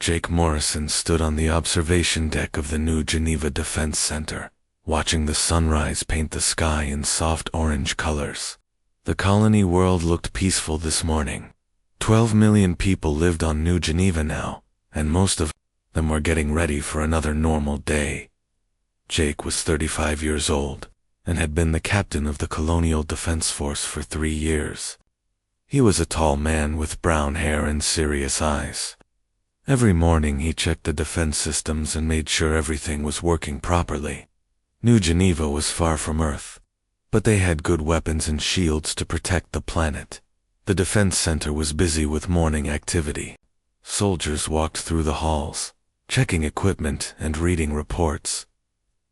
Jake Morrison stood on the observation deck of the New Geneva Defense Center, watching the sunrise paint the sky in soft orange colors. The colony world looked peaceful this morning. 12 million people lived on New Geneva now, and most of them were getting ready for another normal day. Jake was 35 years old, and had been the captain of the Colonial Defense Force for 3 years. He was a tall man with brown hair and serious eyes. Every morning he checked the defense systems and made sure everything was working properly. New Geneva was far from Earth, but they had good weapons and shields to protect the planet. The defense center was busy with morning activity. Soldiers walked through the halls, checking equipment and reading reports.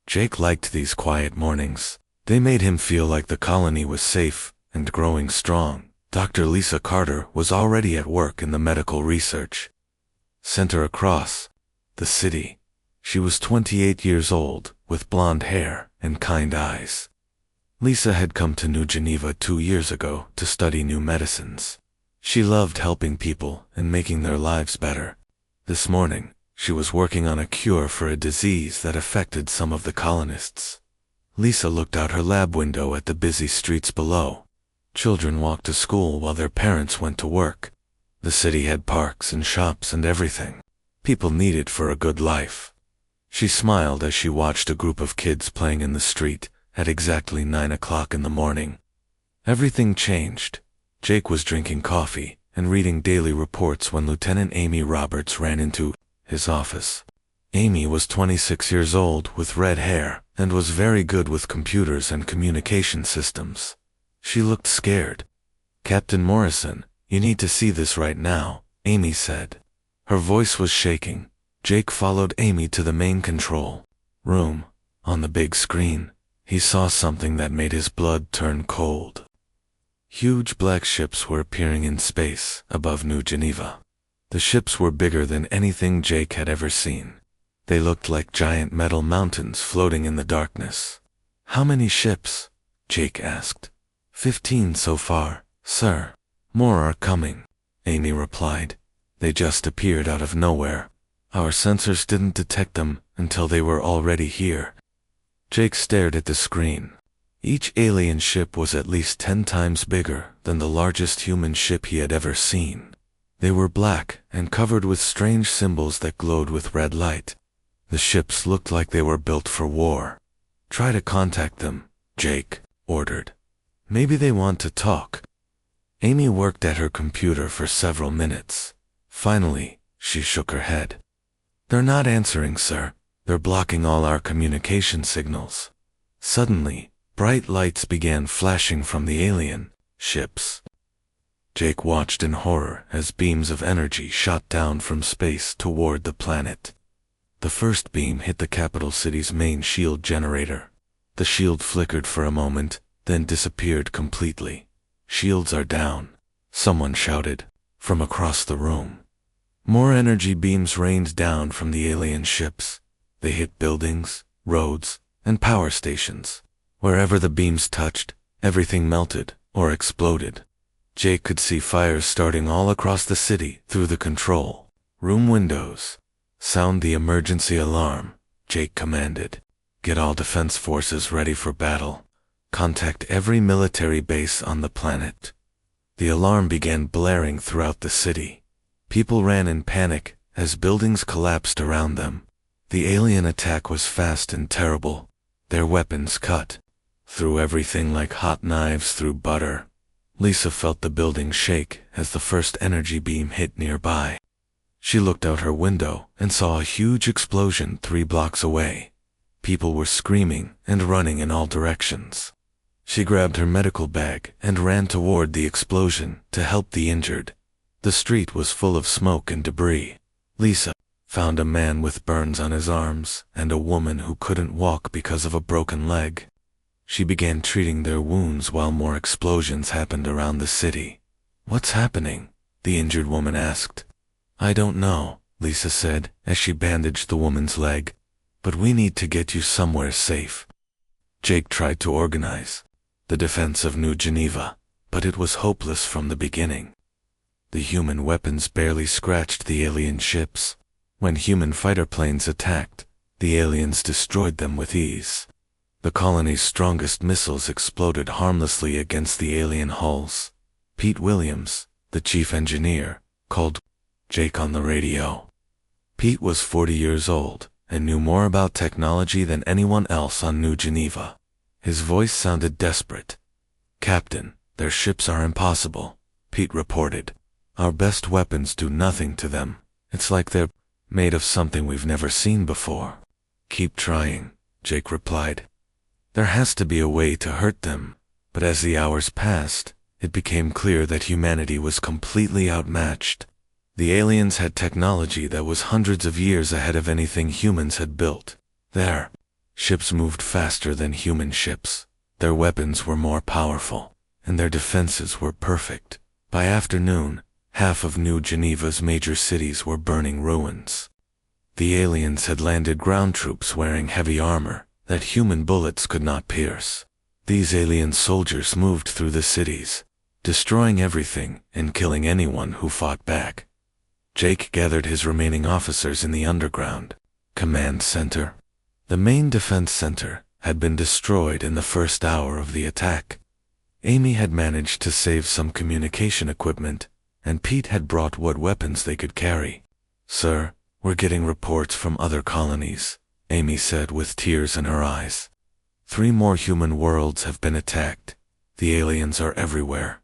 Jake liked these quiet mornings. They made him feel like the colony was safe and growing strong. Dr. Lisa Carter was already at work in the medical research center across the city. She was 28 years old, with blonde hair and kind eyes. Lisa had come to New Geneva 2 years ago to study new medicines. She loved helping people and making their lives better. This morning, she was working on a cure for a disease that affected some of the colonists. Lisa looked out her lab window at the busy streets below. Children walked to school while their parents went to work. The city had parks and shops and everything people needed for a good life. She smiled as she watched a group of kids playing in the street at exactly 9 o'clock in the morning. Everything changed. Jake was drinking coffee and reading daily reports when Lieutenant Amy Roberts ran into his office. Amy was 26 years old with red hair and was very good with computers and communication systems. She looked scared. "Captain Morrison, you need to see this right now," Amy said. Her voice was shaking. Jake followed Amy to the main control room. On the big screen, he saw something that made his blood turn cold. Huge black ships were appearing in space above New Geneva. The ships were bigger than anything Jake had ever seen. They looked like giant metal mountains floating in the darkness. "How many ships?" Jake asked. 15 so far, sir. More are coming," Amy replied. "They just appeared out of nowhere. Our sensors didn't detect them until they were already here." Jake stared at the screen. Each alien ship was at least 10 times bigger than the largest human ship he had ever seen. They were black and covered with strange symbols that glowed with red light. The ships looked like they were built for war. "Try to contact them," Jake ordered. "Maybe they want to talk." Amy worked at her computer for several minutes. Finally, she shook her head. "They're not answering, sir. They're blocking all our communication signals." Suddenly, bright lights began flashing from the alien ships. Jake watched in horror as beams of energy shot down from space toward the planet. The first beam hit the capital city's main shield generator. The shield flickered for a moment, then disappeared completely. "Shields are down," someone shouted from across the room. More energy beams rained down from the alien ships. They hit buildings, roads, and power stations. Wherever the beams touched, everything melted or exploded. Jake could see fires starting all across the city through the control room windows. "Sound the emergency alarm," Jake commanded. "Get all defense forces ready for battle. Contact every military base on the planet." The alarm began blaring throughout the city. People ran in panic as buildings collapsed around them. The alien attack was fast and terrible. Their weapons cut through everything like hot knives through butter. Lisa felt the building shake as the first energy beam hit nearby. She looked out her window and saw a huge explosion 3 blocks away. People were screaming and running in all directions. She grabbed her medical bag and ran toward the explosion to help the injured. The street was full of smoke and debris. Lisa found a man with burns on his arms and a woman who couldn't walk because of a broken leg. She began treating their wounds while more explosions happened around the city. "What's happening?" the injured woman asked. "I don't know," Lisa said as she bandaged the woman's leg. "But we need to get you somewhere safe." Jake tried to organize the defense of New Geneva, but it was hopeless from the beginning. The human weapons barely scratched the alien ships. When human fighter planes attacked, the aliens destroyed them with ease. The colony's strongest missiles exploded harmlessly against the alien hulls. Pete Williams, the chief engineer, called Jake on the radio. Pete was 40 years old and knew more about technology than anyone else on New Geneva. His voice sounded desperate. "Captain, their ships are impossible," Pete reported. "Our best weapons do nothing to them. It's like they're made of something we've never seen before." "Keep trying," Jake replied. There has to be a way to hurt them. But as the hours passed, it became clear that humanity was completely outmatched. The aliens had technology that was hundreds of years ahead of anything humans had built. Their ships moved faster than human ships. Their weapons were more powerful, and their defenses were perfect. By afternoon, half of New Geneva's major cities were burning ruins. The aliens had landed ground troops wearing heavy armor that human bullets could not pierce. These alien soldiers moved through the cities, destroying everything and killing anyone who fought back. Jake gathered his remaining officers in the underground command center. The main defense center had been destroyed in the first hour of the attack. Amy had managed to save some communication equipment, and Pete had brought what weapons they could carry. "Sir, we're getting reports from other colonies," Amy said with tears in her eyes. 3 more human worlds have been attacked. The aliens are everywhere."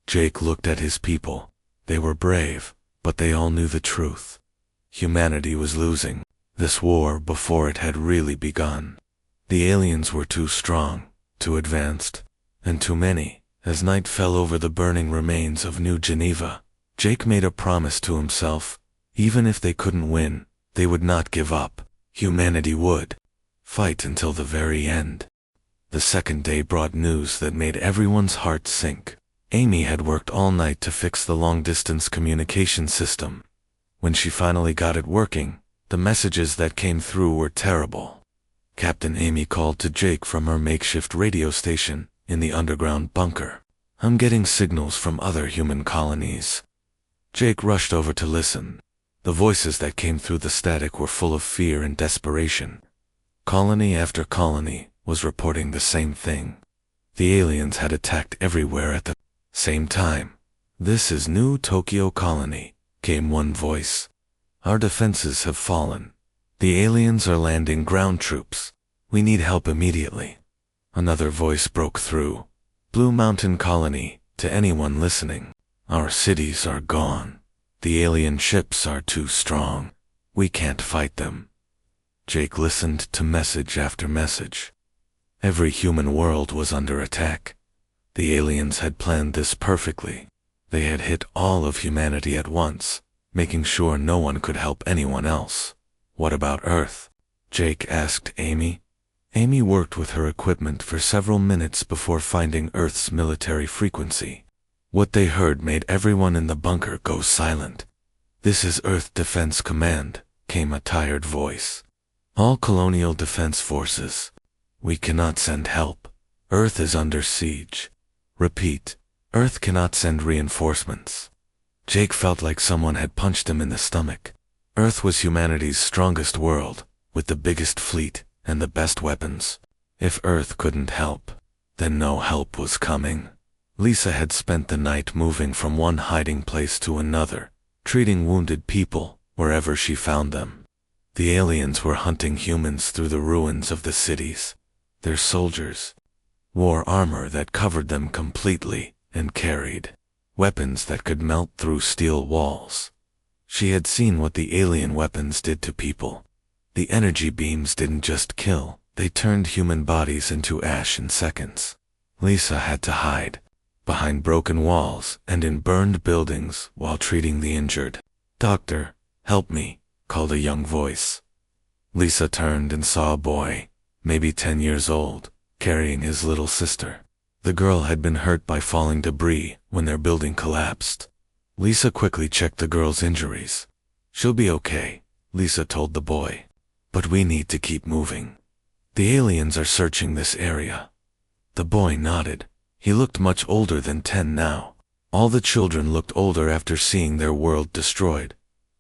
Jake looked at his people. They were brave, but they all knew the truth. Humanity was losing this war before it had really begun. The aliens were too strong, too advanced, and too many. As night fell over the burning remains of New Geneva, Jake made a promise to himself. Even if they couldn't win, they would not give up. Humanity would fight until the very end. The second day brought news that made everyone's heart sink. Amy had worked all night to fix the long-distance communication system. When she finally got it working, the messages that came through were terrible. Captain Amy called to Jake from her makeshift radio station in the underground bunker. "I'm getting signals from other human colonies." Jake rushed over to listen. The voices that came through the static were full of fear and desperation. Colony after colony was reporting the same thing. The aliens had attacked everywhere at the same time. "This is New Tokyo Colony," came one voice. "Our defenses have fallen. The aliens are landing ground troops. We need help immediately." Another voice broke through. "Blue Mountain Colony, to anyone listening. Our cities are gone. The alien ships are too strong. We can't fight them." Jake listened to message after message. Every human world was under attack. The aliens had planned this perfectly. They had hit all of humanity at once, making sure no one could help anyone else. "What about Earth?" Jake asked Amy. Amy worked with her equipment for several minutes before finding Earth's military frequency. What they heard made everyone in the bunker go silent. "This is Earth Defense Command," came a tired voice. "All colonial defense forces. We cannot send help. Earth is under siege. Repeat, Earth cannot send reinforcements." Jake felt like someone had punched him in the stomach. Earth was humanity's strongest world, with the biggest fleet and the best weapons. If Earth couldn't help, then no help was coming. Lisa had spent the night moving from one hiding place to another, treating wounded people wherever she found them. The aliens were hunting humans through the ruins of the cities. Their soldiers wore armor that covered them completely and carried weapons that could melt through steel walls. She had seen what the alien weapons did to people. The energy beams didn't just kill, they turned human bodies into ash in seconds. Lisa had to hide behind broken walls and in burned buildings while treating the injured. "Doctor, help me," called a young voice. Lisa turned and saw a boy, maybe 10 years old, carrying his little sister. The girl had been hurt by falling debris when their building collapsed. Lisa quickly checked the girl's injuries. "She'll be okay," Lisa told the boy. "But we need to keep moving. The aliens are searching this area." The boy nodded. He looked much older than 10 now. All the children looked older after seeing their world destroyed.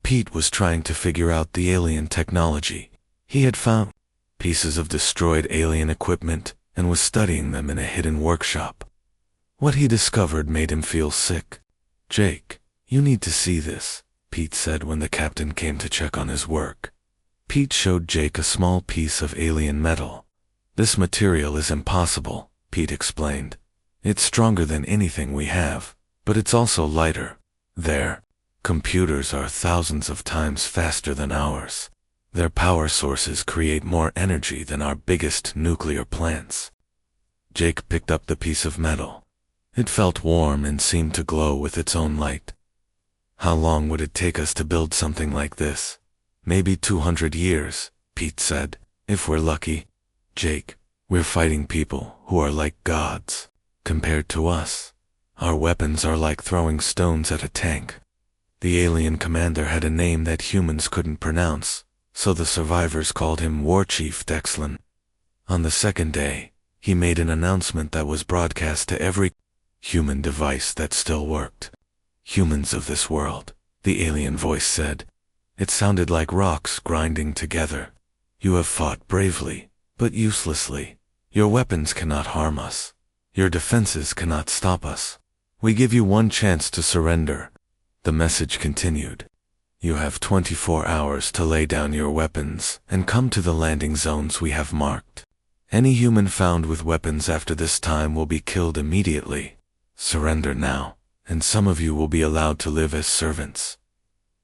Pete was trying to figure out the alien technology. He had found pieces of destroyed alien equipment and was studying them in a hidden workshop. What he discovered made him feel sick. "Jake, you need to see this," Pete said when the captain came to check on his work. Pete showed Jake a small piece of alien metal. "This material is impossible," Pete explained. "It's stronger than anything we have, but it's also lighter. Their computers are thousands of times faster than ours. Their power sources create more energy than our biggest nuclear plants." Jake picked up the piece of metal. It felt warm and seemed to glow with its own light. "How long would it take us to build something like this?" "Maybe 200 years, Pete said, "if we're lucky." "Jake, we're fighting people who are like gods. Compared to us, our weapons are like throwing stones at a tank." The alien commander had a name that humans couldn't pronounce, so the survivors called him War Chief Dexlin. On the second day, he made an announcement that was broadcast to every human device that still worked. "Humans of this world," the alien voice said. It sounded like rocks grinding together. "You have fought bravely, but uselessly. Your weapons cannot harm us. Your defenses cannot stop us. We give you one chance to surrender." The message continued. "You have 24 hours to lay down your weapons and come to the landing zones we have marked. Any human found with weapons after this time will be killed immediately. Surrender now, and some of you will be allowed to live as servants."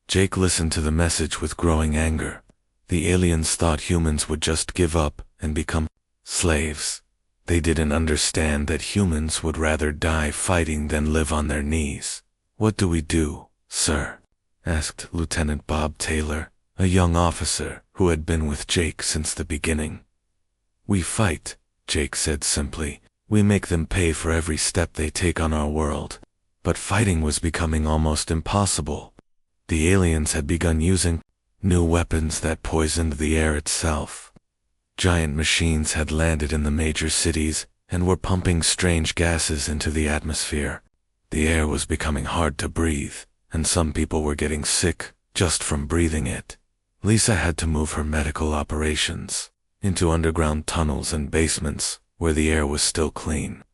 Jake listened to the message with growing anger. The aliens thought humans would just give up and become slaves. They didn't understand that humans would rather die fighting than live on their knees. "What do we do, sir?" asked Lieutenant Bob Taylor, a young officer who had been with Jake since the beginning. "We fight," Jake said simply. "We make them pay for every step they take on our world." But fighting was becoming almost impossible. The aliens had begun using new weapons that poisoned the air itself. Giant machines had landed in the major cities and were pumping strange gases into the atmosphere. The air was becoming hard to breathe, and some people were getting sick just from breathing it. Lisa had to move her medical operations into underground tunnels and basements where the air was still clean.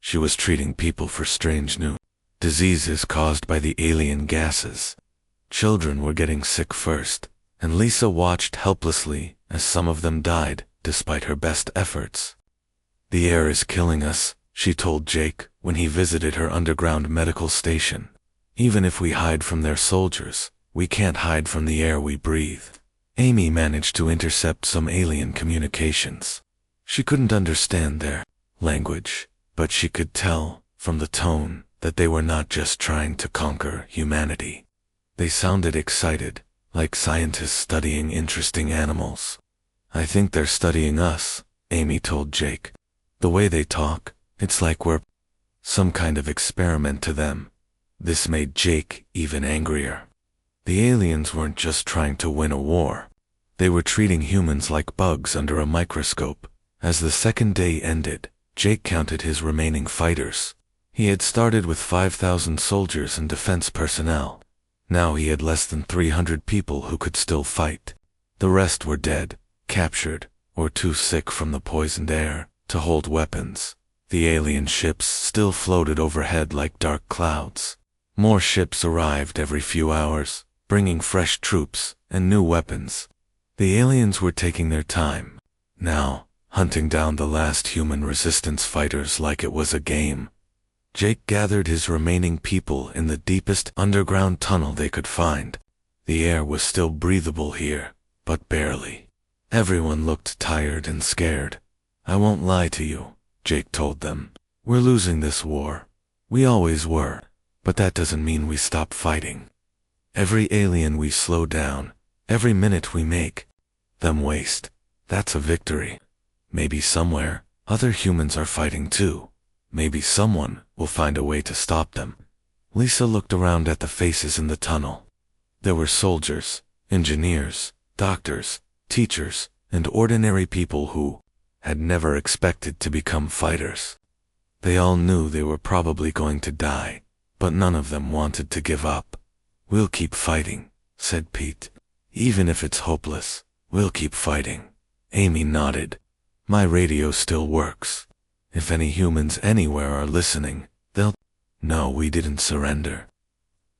She was treating people for strange new diseases caused by the alien gases. Children were getting sick first, and Lisa watched helplessly as some of them died despite her best efforts. "The air is killing us," she told Jake when he visited her underground medical station. "Even if we hide from their soldiers, we can't hide from the air we breathe." Amy managed to intercept some alien communications. She couldn't understand their language, but she could tell from the tone that they were not just trying to conquer humanity. They sounded excited, like scientists studying interesting animals. "I think they're studying us," Amy told Jake. "The way they talk, it's like we're some kind of experiment to them." This made Jake even angrier. The aliens weren't just trying to win a war. They were treating humans like bugs under a microscope. As the second day ended, Jake counted his remaining fighters. He had started with 5,000 soldiers and defense personnel. Now he had less than 300 people who could still fight. The rest were dead, captured, or too sick from the poisoned air to hold weapons. The alien ships still floated overhead like dark clouds. More ships arrived every few hours, bringing fresh troops and new weapons. The aliens were taking their time, now, hunting down the last human resistance fighters like it was a game. Jake gathered his remaining people in the deepest underground tunnel they could find. The air was still breathable here, but barely. Everyone looked tired and scared. "I won't lie to you," Jake told them. "We're losing this war. We always were, but that doesn't mean we stop fighting. Every alien we slow down, every minute we make them waste, that's a victory. Maybe somewhere, other humans are fighting too. Maybe someone will find a way to stop them." Lisa looked around at the faces in the tunnel. There were soldiers, engineers, doctors, teachers, and ordinary people who had never expected to become fighters. They all knew they were probably going to die, but none of them wanted to give up. "We'll keep fighting," said Pete. Even if it's hopeless, we'll keep fighting. Amy nodded. My radio still works. If any humans anywhere are listening, they'll know we didn't surrender.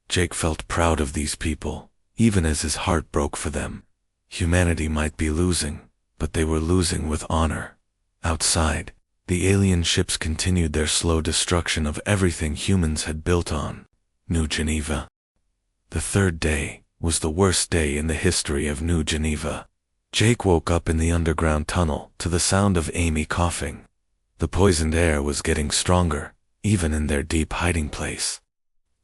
Jake felt proud of these people, even as his heart broke for them. Humanity might be losing, but they were losing with honor. Outside, the alien ships continued their slow destruction of everything humans had built on New Geneva. The third day was the worst day in the history of New Geneva. Jake woke up in the underground tunnel to the sound of Amy coughing. The poisoned air was getting stronger, even in their deep hiding place.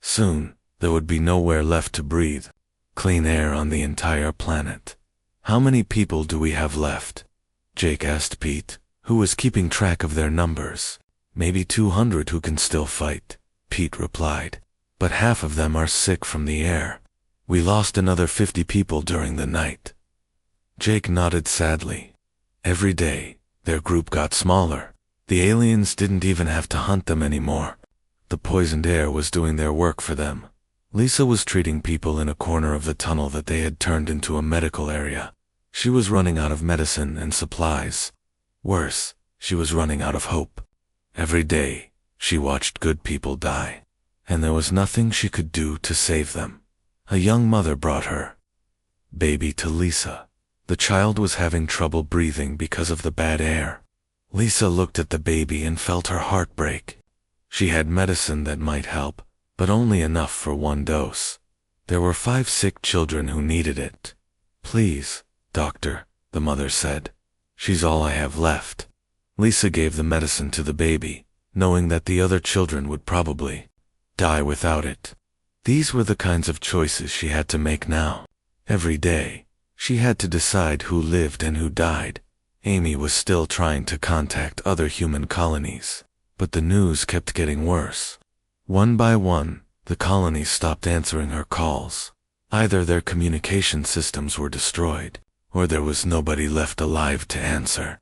Soon, there would be nowhere left to breathe. Clean air on the entire planet. How many people do we have left? Jake asked Pete, who was keeping track of their numbers. Maybe 200 who can still fight, Pete replied. But half of them are sick from the air. We lost another 50 people during the night. Jake nodded sadly. Every day, their group got smaller. The aliens didn't even have to hunt them anymore. The poisoned air was doing their work for them. Lisa was treating people in a corner of the tunnel that they had turned into a medical area. She was running out of medicine and supplies. Worse, she was running out of hope. Every day, she watched good people die, and there was nothing she could do to save them. A young mother brought her baby to Lisa. The child was having trouble breathing because of the bad air. Lisa looked at the baby and felt her heart break. She had medicine that might help, but only enough for 1 dose. There were 5 sick children who needed it. Please, doctor, the mother said. She's all I have left. Lisa gave the medicine to the baby, knowing that the other children would probably die without it. These were the kinds of choices she had to make now. Every day, she had to decide who lived and who died. Amy was still trying to contact other human colonies, but the news kept getting worse. One by one, the colonies stopped answering her calls. Either their communication systems were destroyed, or there was nobody left alive to answer.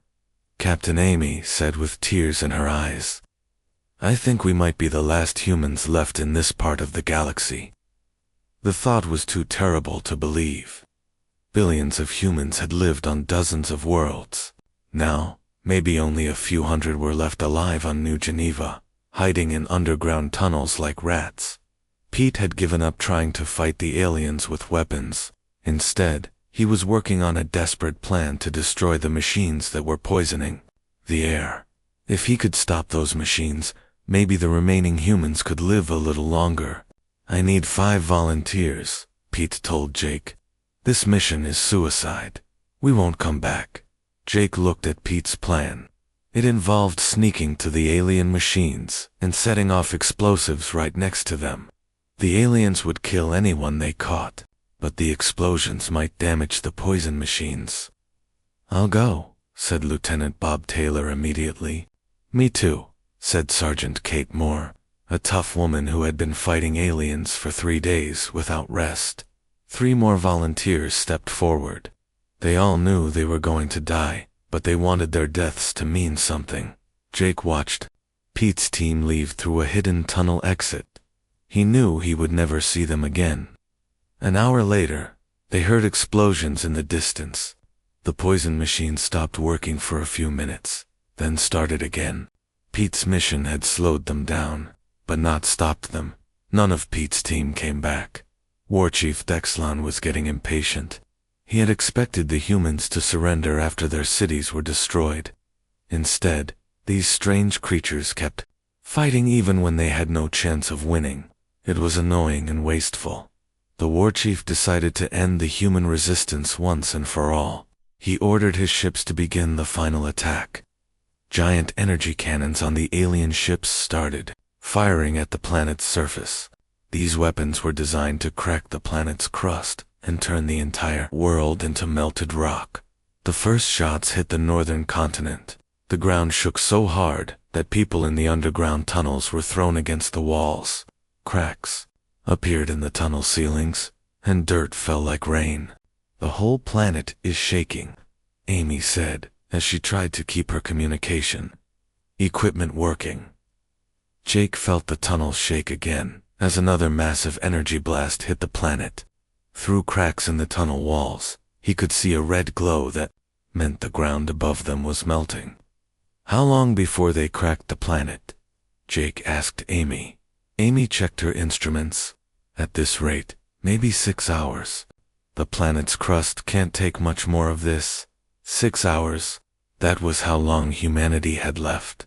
Captain Amy said with tears in her eyes, "I think we might be the last humans left in this part of the galaxy." The thought was too terrible to believe. Billions of humans had lived on dozens of worlds. Now, maybe only a few hundred were left alive on New Geneva, hiding in underground tunnels like rats. Pete had given up trying to fight the aliens with weapons. Instead, he was working on a desperate plan to destroy the machines that were poisoning the air. If he could stop those machines, maybe the remaining humans could live a little longer. "I need 5 volunteers," Pete told Jake. "This mission is suicide. We won't come back." Jake looked at Pete's plan. It involved sneaking to the alien machines and setting off explosives right next to them. The aliens would kill anyone they caught, but the explosions might damage the poison machines. "I'll go," said Lieutenant Bob Taylor immediately. "Me too," said Sergeant Kate Moore, a tough woman who had been fighting aliens for 3 days without rest. 3 more volunteers stepped forward. They all knew they were going to die, but they wanted their deaths to mean something. Jake watched Pete's team leave through a hidden tunnel exit. He knew he would never see them again. An hour later, they heard explosions in the distance. The poison machine stopped working for a few minutes, then started again. Pete's mission had slowed them down, but not stopped them. None of Pete's team came back. War Chief Dexlon was getting impatient. He had expected the humans to surrender after their cities were destroyed. Instead, these strange creatures kept fighting even when they had no chance of winning. It was annoying and wasteful. The war chief decided to end the human resistance once and for all. He ordered his ships to begin the final attack. Giant energy cannons on the alien ships started firing at the planet's surface. These weapons were designed to crack the planet's crust and turn the entire world into melted rock. The first shots hit the northern continent. The ground shook so hard that people in the underground tunnels were thrown against the walls. Cracks appeared in the tunnel ceilings, and dirt fell like rain. "The whole planet is shaking," Amy said, as she tried to keep her communication equipment working. Jake felt the tunnel shake again, as another massive energy blast hit the planet. Through cracks in the tunnel walls, he could see a red glow that meant the ground above them was melting. How long before they cracked the planet? Jake asked Amy. Amy checked her instruments. At this rate, maybe 6 hours. The planet's crust can't take much more of this. 6 hours. That was how long humanity had left.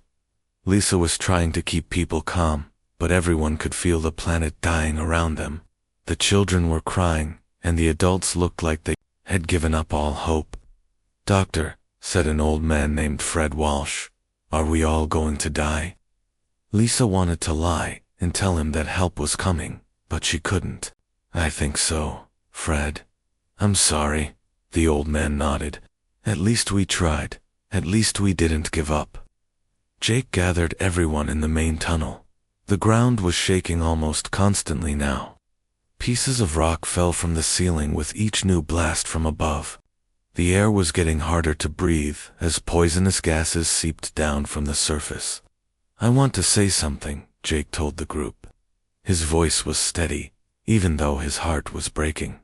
Lisa was trying to keep people calm, but everyone could feel the planet dying around them. The children were crying, and the adults looked like they had given up all hope. "Doctor," said an old man named Fred Walsh, "are we all going to die?" Lisa wanted to lie and tell him that help was coming, but she couldn't. "I think so, Fred." "I'm sorry," the old man nodded. "At least we tried. At least we didn't give up." Jake gathered everyone in the main tunnel. The ground was shaking almost constantly now. Pieces of rock fell from the ceiling with each new blast from above. The air was getting harder to breathe as poisonous gases seeped down from the surface. "I want to say something," Jake told the group. His voice was steady, even though his heart was breaking.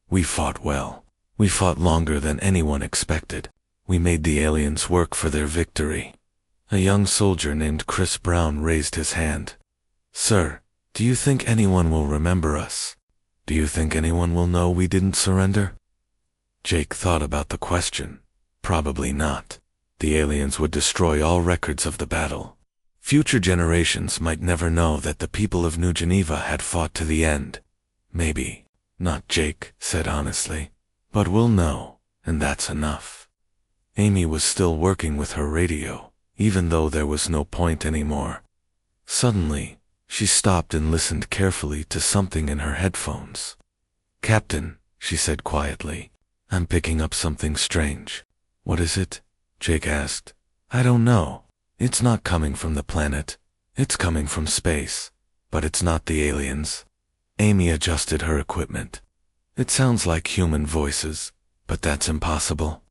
"We fought well. We fought longer than anyone expected. We made the aliens work for their victory." A young soldier named Chris Brown raised his hand. "Sir, do you think anyone will remember us? Do you think anyone will know we didn't surrender?" Jake thought about the question. Probably not. The aliens would destroy all records of the battle. Future generations might never know that the people of New Geneva had fought to the end. Maybe. Not, Jake said honestly. "But we'll know, and that's enough." Amy was still working with her radio, even though there was no point anymore. Suddenly, she stopped and listened carefully to something in her headphones. "Captain," she said quietly, "I'm picking up something strange." "What is it?" Jake asked. "I don't know. It's not coming from the planet. It's coming from space. But it's not the aliens." Amy adjusted her equipment. "It sounds like human voices, but that's impossible.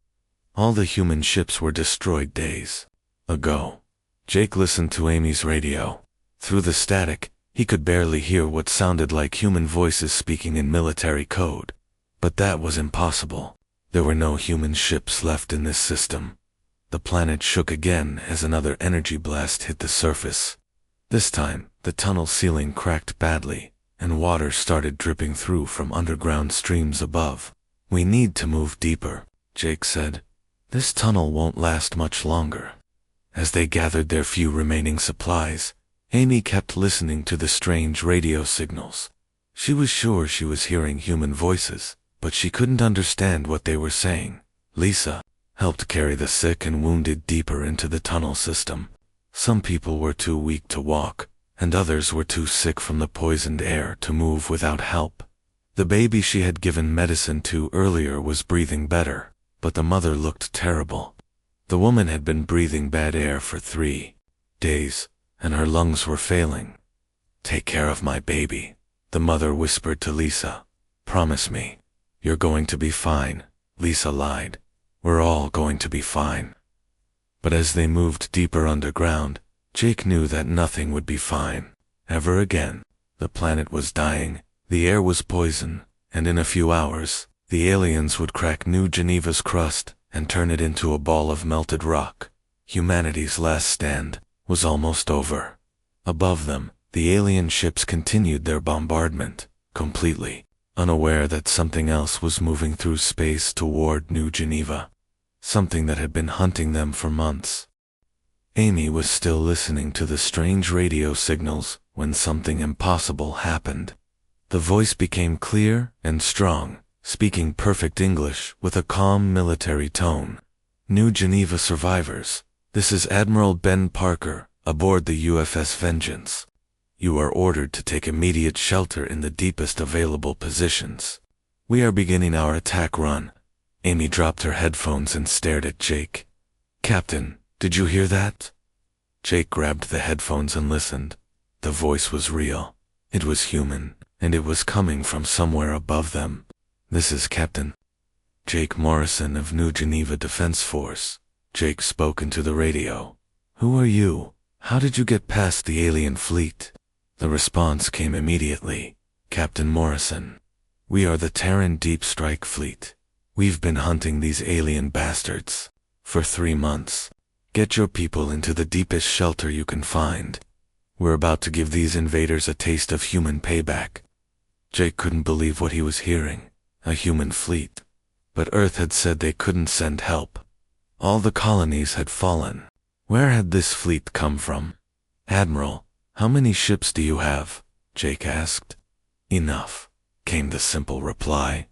All the human ships were destroyed days ago." Jake listened to Amy's radio. Through the static, he could barely hear what sounded like human voices speaking in military code. But that was impossible. There were no human ships left in this system. The planet shook again as another energy blast hit the surface. This time, the tunnel ceiling cracked badly, and water started dripping through from underground streams above. "We need to move deeper," Jake said. "This tunnel won't last much longer." As they gathered their few remaining supplies, Amy kept listening to the strange radio signals. She was sure she was hearing human voices, but she couldn't understand what they were saying. Lisa helped carry the sick and wounded deeper into the tunnel system. Some people were too weak to walk, and others were too sick from the poisoned air to move without help. The baby she had given medicine to earlier was breathing better, but the mother looked terrible. The woman had been breathing bad air for 3 days, and her lungs were failing. "Take care of my baby," the mother whispered to Lisa. "Promise me. You're going to be fine." Lisa lied. "We're all going to be fine." But as they moved deeper underground, Jake knew that nothing would be fine ever again. The planet was dying, the air was poison, and in a few hours, the aliens would crack New Geneva's crust and turn it into a ball of melted rock. Humanity's last stand was almost over. Above them, the alien ships continued their bombardment, completely unaware that something else was moving through space toward New Geneva, something that had been hunting them for months. Amy was still listening to the strange radio signals when something impossible happened. The voice became clear and strong, speaking perfect English with a calm military tone. "New Geneva survivors, this is Admiral Ben Parker, aboard the USS Vengeance. You are ordered to take immediate shelter in the deepest available positions. We are beginning our attack run." Amy dropped her headphones and stared at Jake. "Captain, did you hear that?" Jake grabbed the headphones and listened. The voice was real. It was human, and it was coming from somewhere above them. "This is Captain Jake Morrison of New Geneva Defense Force." Jake spoke into the radio. "Who are you? How did you get past the alien fleet?" The response came immediately. "Captain Morrison. We are the Terran Deep Strike Fleet. We've been hunting these alien bastards for 3 months. Get your people into the deepest shelter you can find. We're about to give these invaders a taste of human payback." Jake couldn't believe what he was hearing. A human fleet. But Earth had said they couldn't send help. All the colonies had fallen. Where had this fleet come from? "Admiral, how many ships do you have?" Jake asked. "Enough," came the simple reply.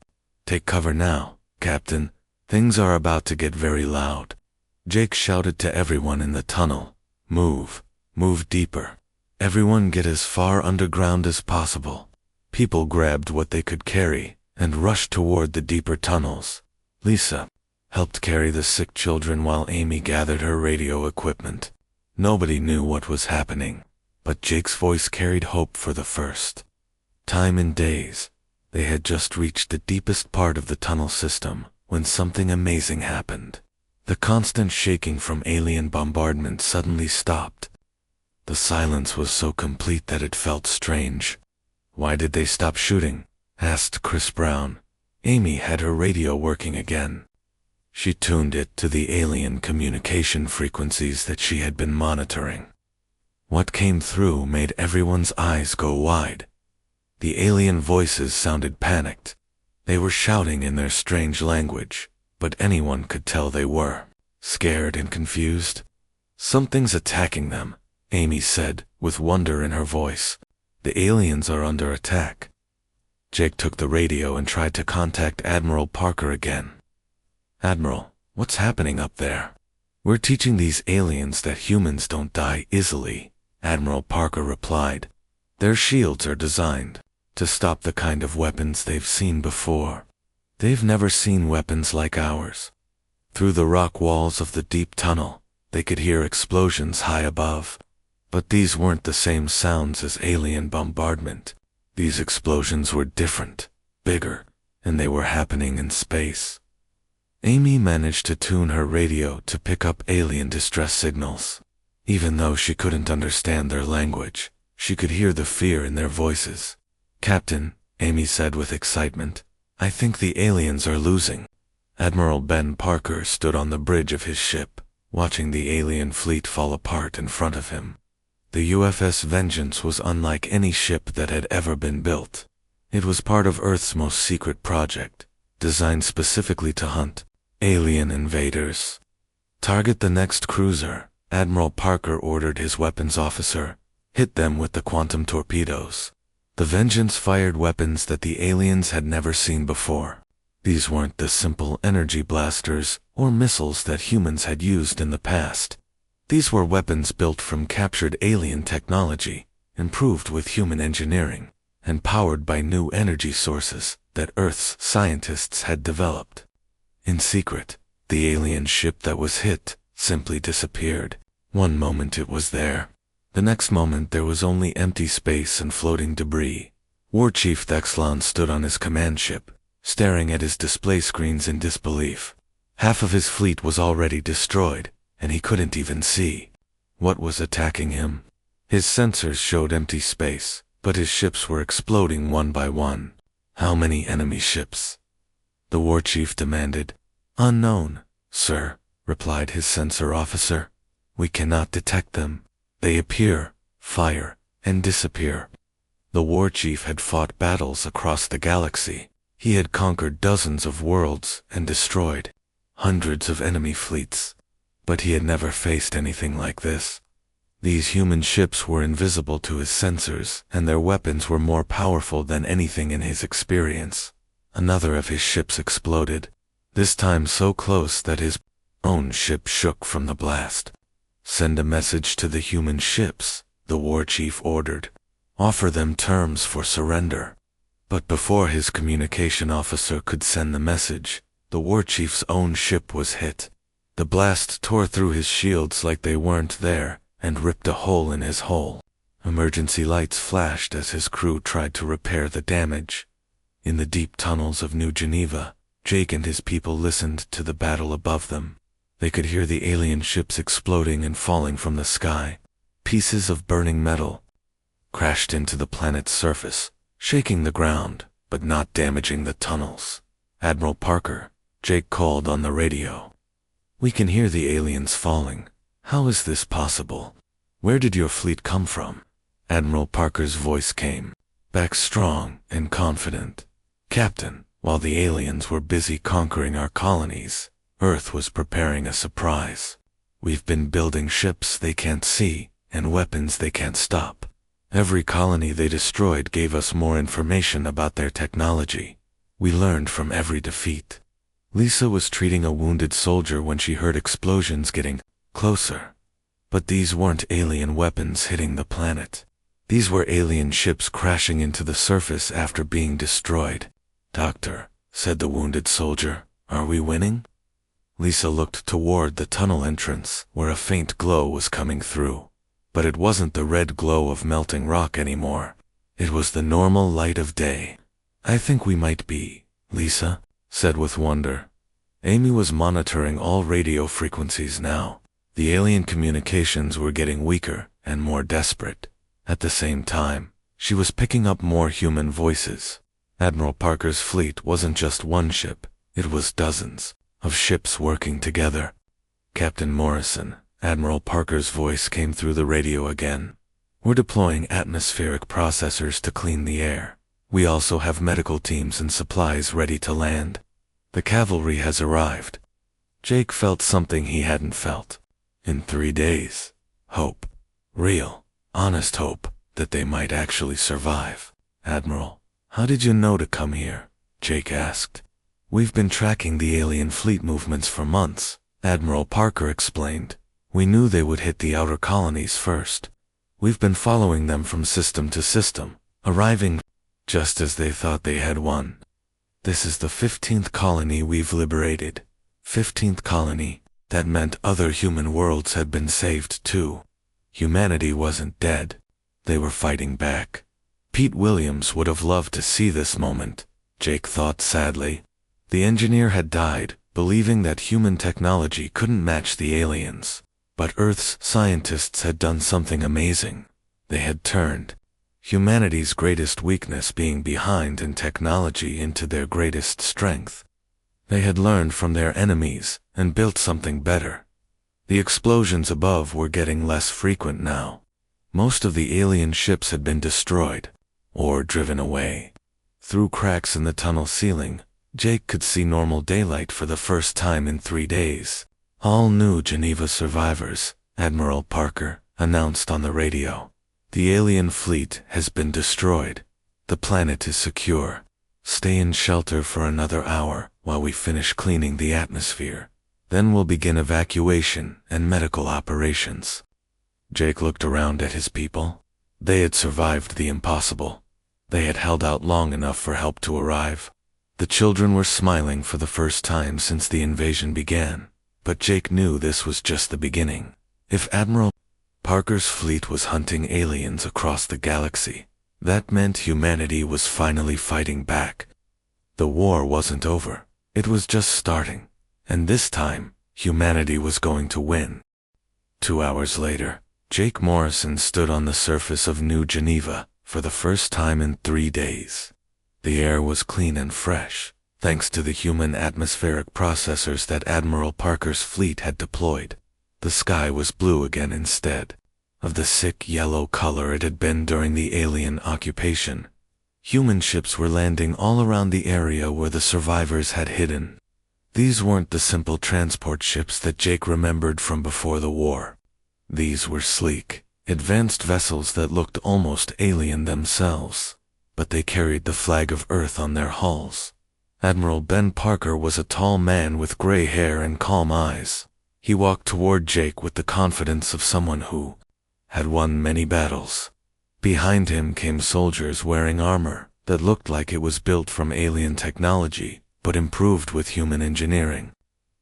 "Take cover now, Captain. Things are about to get very loud." Jake shouted to everyone in the tunnel. Move deeper. Everyone get as far underground as possible." People grabbed what they could carry and rushed toward the deeper tunnels. Lisa helped carry the sick children while Amy gathered her radio equipment. Nobody knew what was happening, but Jake's voice carried hope for the first time in days. They had just reached the deepest part of the tunnel system when something amazing happened. The constant shaking from alien bombardment suddenly stopped. The silence was so complete that it felt strange. "Why did they stop shooting?" asked Chris Brown. Amy had her radio working again. She tuned it to the alien communication frequencies that she had been monitoring. What came through made everyone's eyes go wide. The alien voices sounded panicked. They were shouting in their strange language, but anyone could tell they were scared and confused. "Something's attacking them," Amy said, with wonder in her voice. "The aliens are under attack." Jake took the radio and tried to contact Admiral Parker again. "Admiral, what's happening up there?" "We're teaching these aliens that humans don't die easily," Admiral Parker replied. "Their shields are designed to stop the kind of weapons they've seen before. They've never seen weapons like ours." Through the rock walls of the deep tunnel, they could hear explosions high above. But these weren't the same sounds as alien bombardment. These explosions were different, bigger, and they were happening in space. Amy managed to tune her radio to pick up alien distress signals. Even though she couldn't understand their language, she could hear the fear in their voices. "Captain," Amy said with excitement, "I think the aliens are losing." Admiral Ben Parker stood on the bridge of his ship, watching the alien fleet fall apart in front of him. The USS Vengeance was unlike any ship that had ever been built. It was part of Earth's most secret project, designed specifically to hunt alien invaders. "Target the next cruiser," Admiral Parker ordered his weapons officer. "Hit them with the quantum torpedoes." The Vengeance fired weapons that the aliens had never seen before. These weren't the simple energy blasters or missiles that humans had used in the past. These were weapons built from captured alien technology, improved with human engineering, and powered by new energy sources that Earth's scientists had developed. In secret, the alien ship that was hit simply disappeared. One moment it was there. The next moment there was only empty space and floating debris. War Chief Thexlon stood on his command ship, staring at his display screens in disbelief. Half of his fleet was already destroyed, and he couldn't even see what was attacking him. His sensors showed empty space, but his ships were exploding one by one. "How many enemy ships?" the war chief demanded. "Unknown, sir," replied his sensor officer. "We cannot detect them. They appear, fire, and disappear." The war chief had fought battles across the galaxy. He had conquered dozens of worlds and destroyed hundreds of enemy fleets. But he had never faced anything like this. These human ships were invisible to his sensors, and their weapons were more powerful than anything in his experience. Another of his ships exploded, this time so close that his own ship shook from the blast. "Send a message to the human ships," the war chief ordered. "Offer them terms for surrender." But before his communication officer could send the message, the war chief's own ship was hit. The blast tore through his shields like they weren't there and ripped a hole in his hull. Emergency lights flashed as his crew tried to repair the damage. In the deep tunnels of New Geneva, Jake and his people listened to the battle above them. They could hear the alien ships exploding and falling from the sky. Pieces of burning metal crashed into the planet's surface, shaking the ground. but not damaging the tunnels. Admiral Parker, Jake called on the radio. We can hear the aliens falling. How is this possible? Where did your fleet come from? Admiral Parker's voice came back strong and confident. Captain, while the aliens were busy conquering our colonies, Earth was preparing a surprise. We've been building ships they can't see and weapons they can't stop. Every colony they destroyed gave us more information about their technology. We learned from every defeat. Lisa was treating a wounded soldier when she heard explosions getting closer. But these weren't alien weapons hitting the planet. These were alien ships crashing into the surface after being destroyed. Doctor, said the wounded soldier, are we winning? Lisa looked toward the tunnel entrance, where a faint glow was coming through. But it wasn't the red glow of melting rock anymore. It was the normal light of day. I think we might be, Lisa said with wonder. Amy was monitoring all radio frequencies now. The alien communications were getting weaker and more desperate. At the same time, she was picking up more human voices. Admiral Parker's fleet wasn't just one ship, it was dozens of ships working together. Captain Morrison, Admiral Parker's voice came through the radio again. We're deploying atmospheric processors to clean the air. We also have medical teams and supplies ready to land. The cavalry has arrived. Jake felt something he hadn't felt in 3 days. Hope. Real, honest hope that they might actually survive. Admiral, how did you know to come here? Jake asked. We've been tracking the alien fleet movements for months, Admiral Parker explained. We knew they would hit the outer colonies first. We've been following them from system to system, arriving just as they thought they had won. This is the 15th colony we've liberated. 15th colony. That meant other human worlds had been saved too. Humanity wasn't dead. They were fighting back. Pete Williams would have loved to see this moment, Jake thought sadly. The engineer had died, believing that human technology couldn't match the aliens. But Earth's scientists had done something amazing. They had turned humanity's greatest weakness, being behind in technology, into their greatest strength. They had learned from their enemies and built something better. The explosions above were getting less frequent now. Most of the alien ships had been destroyed or driven away. Through cracks in the tunnel ceiling, Jake could see normal daylight for the first time in 3 days. All new Geneva survivors, Admiral Parker announced on the radio. The alien fleet has been destroyed. The planet is secure. Stay in shelter for another hour while we finish cleaning the atmosphere. Then we'll begin evacuation and medical operations. Jake looked around at his people. They had survived the impossible. They had held out long enough for help to arrive. The children were smiling for the first time since the invasion began. But Jake knew this was just the beginning. If Admiral Parker's fleet was hunting aliens across the galaxy, that meant humanity was finally fighting back. The war wasn't over. It was just starting. And this time, humanity was going to win. 2 hours later, Jake Morrison stood on the surface of New Geneva for the first time in 3 days. The air was clean and fresh, thanks to the human atmospheric processors that Admiral Parker's fleet had deployed. The sky was blue again instead of the sick yellow color it had been during the alien occupation. Human ships were landing all around the area where the survivors had hidden. These weren't the simple transport ships that Jake remembered from before the war. These were sleek, advanced vessels that looked almost alien themselves, but they carried the flag of Earth on their hulls. Admiral Ben Parker was a tall man with gray hair and calm eyes. He walked toward Jake with the confidence of someone who had won many battles. Behind him came soldiers wearing armor that looked like it was built from alien technology, but improved with human engineering.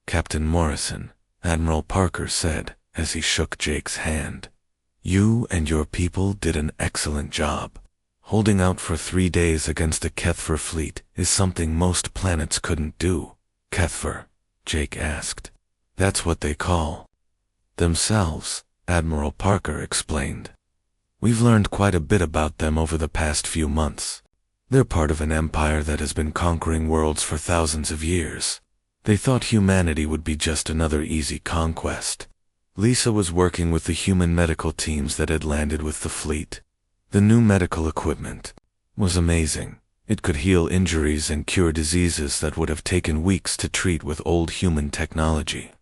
Captain Morrison, Admiral Parker said as he shook Jake's hand. You and your people did an excellent job. Holding out for 3 days against a Kethver fleet is something most planets couldn't do. Kethver? Jake asked. That's what they call themselves, Admiral Parker explained. We've learned quite a bit about them over the past few months. They're part of an empire that has been conquering worlds for thousands of years. They thought humanity would be just another easy conquest. Lisa was working with the human medical teams that had landed with the fleet. The new medical equipment was amazing. It could heal injuries and cure diseases that would have taken weeks to treat with old human technology.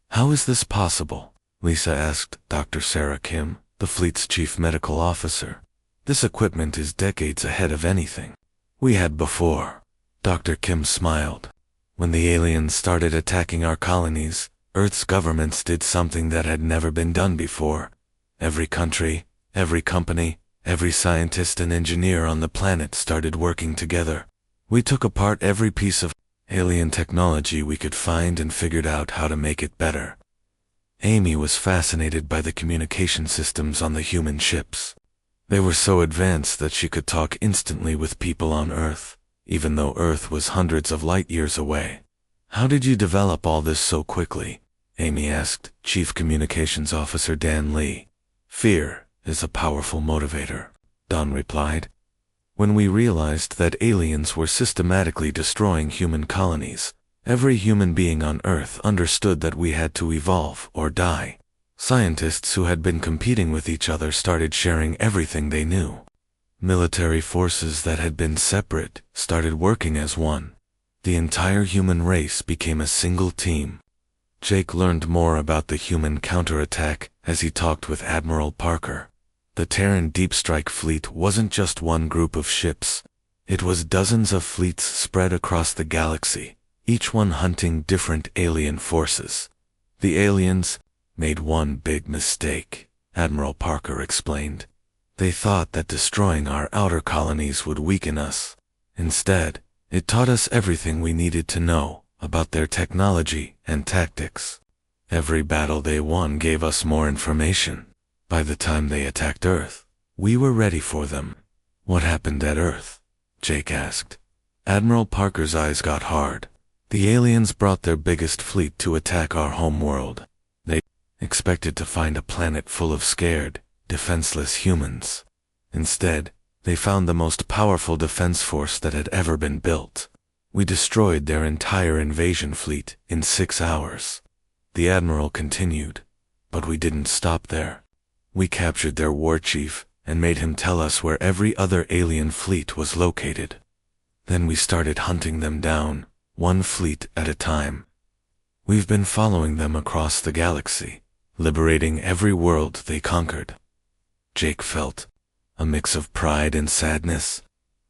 How is this possible? Lisa asked Dr. Sarah Kim, the fleet's chief medical officer. This equipment is decades ahead of anything we had before. Dr. Kim smiled. When the aliens started attacking our colonies, Earth's governments did something that had never been done before. Every country, every company, every scientist and engineer on the planet started working together. We took apart every piece of alien technology we could find and figured out how to make it better. Amy was fascinated by the communication systems on the human ships. They were so advanced that she could talk instantly with people on Earth, even though Earth was hundreds of light years away. How did you develop all this so quickly? Amy asked Chief Communications Officer Dan Lee. Fear is a powerful motivator, Don replied. When we realized that aliens were systematically destroying human colonies, every human being on Earth understood that we had to evolve or die. Scientists who had been competing with each other started sharing everything they knew. Military forces that had been separate started working as one. The entire human race became a single team. Jake learned more about the human counterattack as he talked with Admiral Parker. The Terran Deep Strike Fleet wasn't just one group of ships. It was dozens of fleets spread across the galaxy, each one hunting different alien forces. The aliens made one big mistake, Admiral Parker explained. They thought that destroying our outer colonies would weaken us. Instead, it taught us everything we needed to know about their technology and tactics. Every battle they won gave us more information. By the time they attacked Earth, we were ready for them. What happened at Earth? Jake asked. Admiral Parker's eyes got hard. The aliens brought their biggest fleet to attack our home world. They expected to find a planet full of scared, defenseless humans. Instead, they found the most powerful defense force that had ever been built. We destroyed their entire invasion fleet in 6 hours. The Admiral continued, but we didn't stop there. We captured their war chief and made him tell us where every other alien fleet was located. Then we started hunting them down, one fleet at a time. We've been following them across the galaxy, liberating every world they conquered. Jake felt a mix of pride and sadness.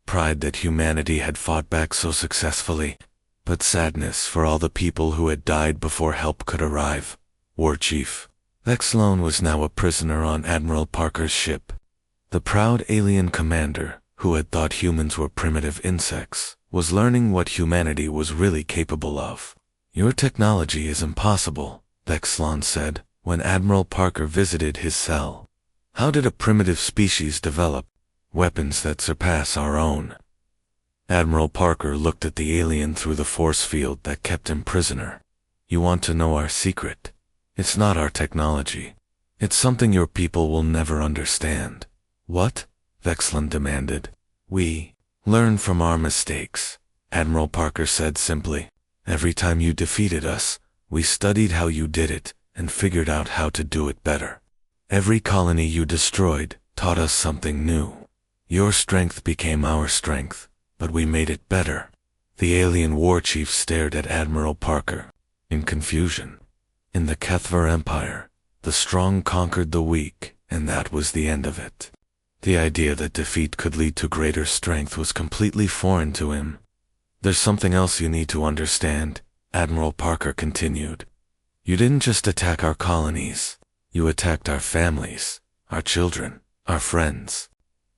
Pride that humanity had fought back so successfully, but sadness for all the people who had died before help could arrive. War Chief Vexlone was now a prisoner on Admiral Parker's ship. The proud alien commander, who had thought humans were primitive insects, was learning what humanity was really capable of. Your technology is impossible, Vexlone said, when Admiral Parker visited his cell. How did a primitive species develop weapons that surpass our own? Admiral Parker looked at the alien through the force field that kept him prisoner. You want to know our secret? It's not our technology. It's something your people will never understand. What? Vexlone demanded. We learn from our mistakes, Admiral Parker said simply. Every time you defeated us, we studied how you did it and figured out how to do it better. Every colony you destroyed taught us something new. Your strength became our strength, but we made it better. The alien war chief stared at Admiral Parker in confusion. In the Kethvar Empire, the strong conquered the weak, and that was the end of it. The idea that defeat could lead to greater strength was completely foreign to him. There's something else you need to understand, Admiral Parker continued. You didn't just attack our colonies. You attacked our families, our children, our friends.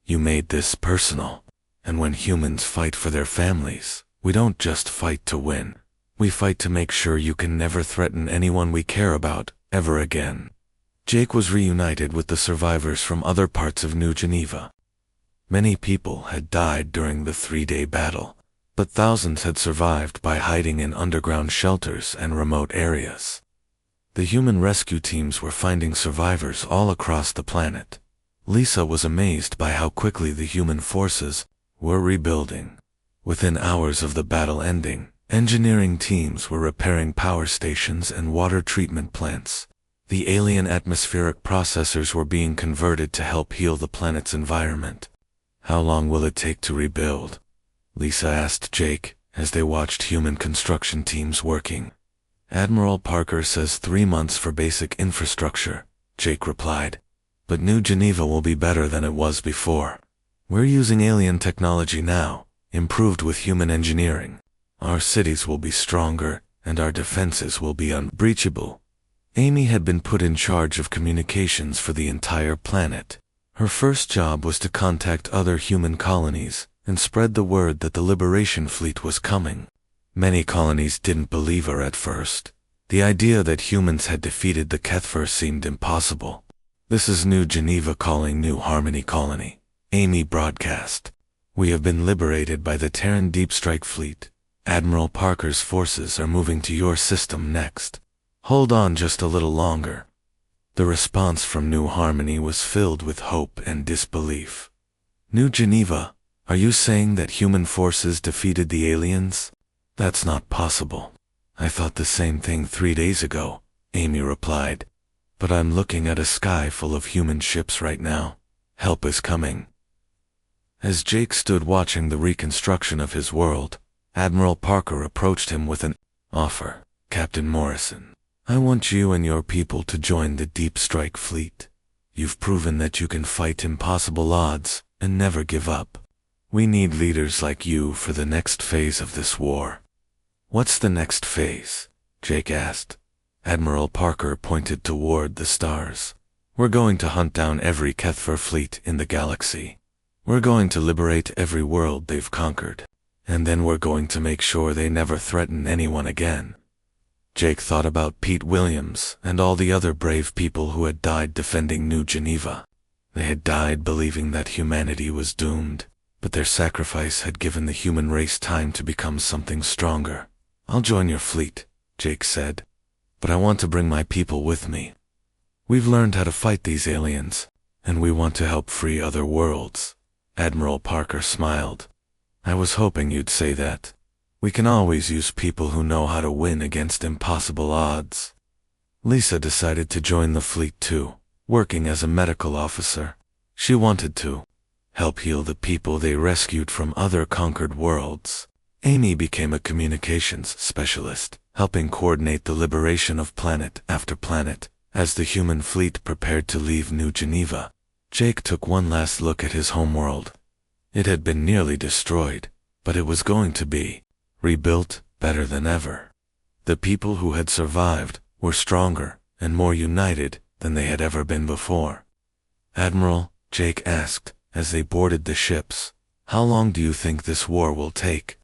You made this personal. And when humans fight for their families, we don't just fight to win. We fight to make sure you can never threaten anyone we care about, ever again. Jake was reunited with the survivors from other parts of New Geneva. Many people had died during the 3-day battle, but thousands had survived by hiding in underground shelters and remote areas. The human rescue teams were finding survivors all across the planet. Lisa was amazed by how quickly the human forces were rebuilding. Within hours of the battle ending, engineering teams were repairing power stations and water treatment plants. The alien atmospheric processors were being converted to help heal the planet's environment. How long will it take to rebuild? Lisa asked Jake as they watched human construction teams working. Admiral Parker says 3 months for basic infrastructure, Jake replied. But New Geneva will be better than it was before. We're using alien technology now, improved with human engineering. Our cities will be stronger, and our defenses will be unbreachable. Amy had been put in charge of communications for the entire planet. Her first job was to contact other human colonies and spread the word that the Liberation Fleet was coming. Many colonies didn't believe her at first. The idea that humans had defeated the Kethfer seemed impossible. "This is New Geneva calling New Harmony Colony," Amy broadcast. "We have been liberated by the Terran Deep Strike Fleet. Admiral Parker's forces are moving to your system next. Hold on just a little longer." The response from New Harmony was filled with hope and disbelief. "New Geneva, are you saying that human forces defeated the aliens? That's not possible. I thought the same thing 3 days ago," Amy replied. "But I'm looking at a sky full of human ships right now. Help is coming." As Jake stood watching the reconstruction of his world, Admiral Parker approached him with an offer. "Captain Morrison, I want you and your people to join the Deep Strike Fleet. You've proven that you can fight impossible odds and never give up. We need leaders like you for the next phase of this war." "What's the next phase?" Jake asked. Admiral Parker pointed toward the stars. "We're going to hunt down every Kethfer fleet in the galaxy. We're going to liberate every world they've conquered. And then we're going to make sure they never threaten anyone again." Jake thought about Pete Williams and all the other brave people who had died defending New Geneva. They had died believing that humanity was doomed, but their sacrifice had given the human race time to become something stronger. "I'll join your fleet," Jake said, "but I want to bring my people with me. We've learned how to fight these aliens, and we want to help free other worlds." Admiral Parker smiled. "I was hoping you'd say that. We can always use people who know how to win against impossible odds." Lisa decided to join the fleet too, working as a medical officer. She wanted to help heal the people they rescued from other conquered worlds. Amy became a communications specialist, helping coordinate the liberation of planet after planet as the human fleet prepared to leave New Geneva. Jake took one last look at his homeworld. It had been nearly destroyed, but it was going to be rebuilt better than ever. The people who had survived were stronger and more united than they had ever been before. "Admiral," Jake asked as they boarded the ships, "how long do you think this war will take?"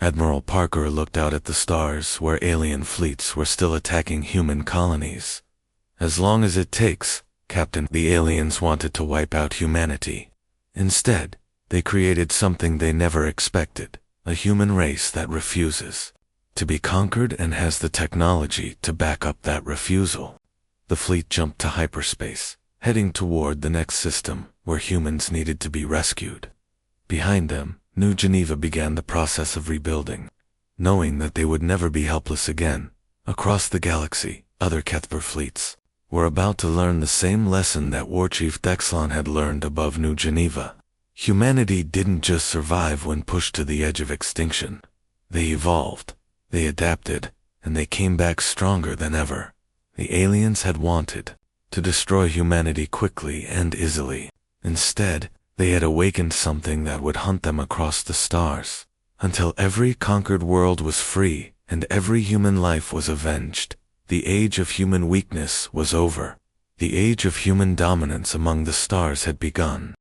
Admiral Parker looked out at the stars where alien fleets were still attacking human colonies. "As long as it takes, Captain." The aliens wanted to wipe out humanity. Instead, they created something they never expected. A human race that refuses to be conquered and has the technology to back up that refusal. The fleet jumped to hyperspace, heading toward the next system where humans needed to be rescued. Behind them, New Geneva began the process of rebuilding, knowing that they would never be helpless again. Across the galaxy, other Kethfer fleets were about to learn the same lesson that Warchief Dexlon had learned above New Geneva. Humanity didn't just survive when pushed to the edge of extinction. They evolved, they adapted, and they came back stronger than ever. The aliens had wanted to destroy humanity quickly and easily. Instead, they had awakened something that would hunt them across the stars, until every conquered world was free and every human life was avenged. The age of human weakness was over. The age of human dominance among the stars had begun.